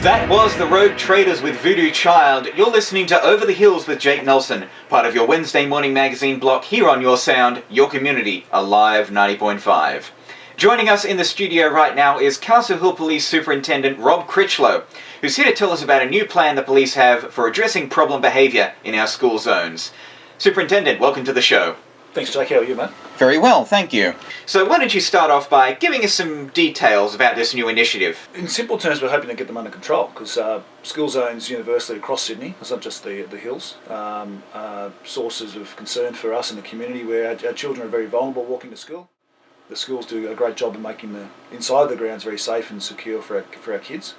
That was the Rogue Traders with Voodoo Child. You're listening to Over the Hills with Jake Nelson, part of your Wednesday morning magazine block here on Your Sound, Your Community, Alive 90.5. Joining us in the studio right now is Castle Hill Police Superintendent Rob Critchlow, who's here to tell us about a new plan the police have for addressing problem behaviour in our school zones. Superintendent, welcome to the show. Thanks, Jake. How are you, mate? Very well, thank you. So why don't you start off by giving us some details about this new initiative? In simple terms, we're hoping to get them under control because school zones universally across Sydney, it's not just the hills, are sources of concern for us in the community where our children are very vulnerable walking to school. The schools do a great job of making the inside of the grounds very safe and secure for our kids,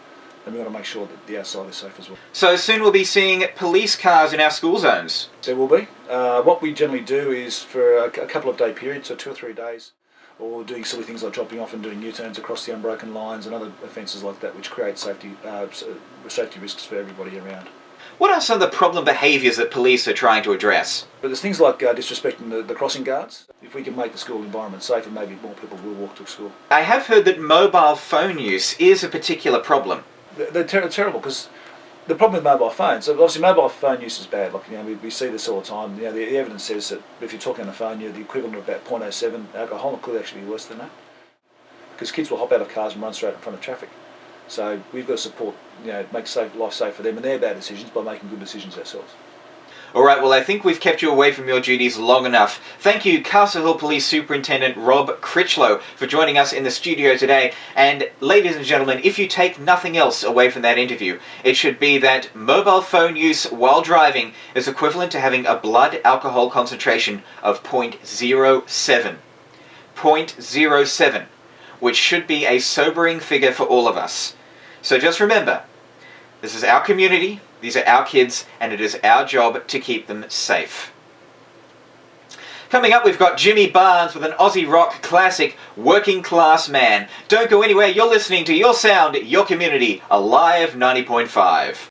and we want to make sure that the outside is safe as well. So soon we'll be seeing police cars in our school zones? There will be. What we generally do is for a couple of day periods, so 2 or 3 days, or doing silly things like dropping off and doing U-turns across the unbroken lines and other offences like that, which create safety risks for everybody around. What are some of the problem behaviours that police are trying to address? But there's things like disrespecting the crossing guards. If we can make the school environment safer, maybe more people will walk to school. I have heard that mobile phone use is a particular problem. They're terrible because the problem with mobile phones, so obviously mobile phone use is bad. Like, we see this all the time. The evidence says that if you're talking on the phone, you're the equivalent of about 0.07 alcohol. It could actually be worse than that because kids will hop out of cars and run straight in front of traffic. So we've got to support, make life safe for them and their bad decisions by making good decisions ourselves. All right, well, I think we've kept you away from your duties long enough. Thank you, Castle Hill Police Superintendent Rob Critchlow, for joining us in the studio today. And ladies and gentlemen, if you take nothing else away from that interview, it should be that mobile phone use while driving is equivalent to having a blood alcohol concentration of 0.07. 0.07, which should be a sobering figure for all of us. So just remember, this is our community, these are our kids, and it is our job to keep them safe. Coming up, we've got Jimmy Barnes with an Aussie rock classic, Working Class Man. Don't go anywhere, you're listening to Your Sound, Your Community, Alive 90.5.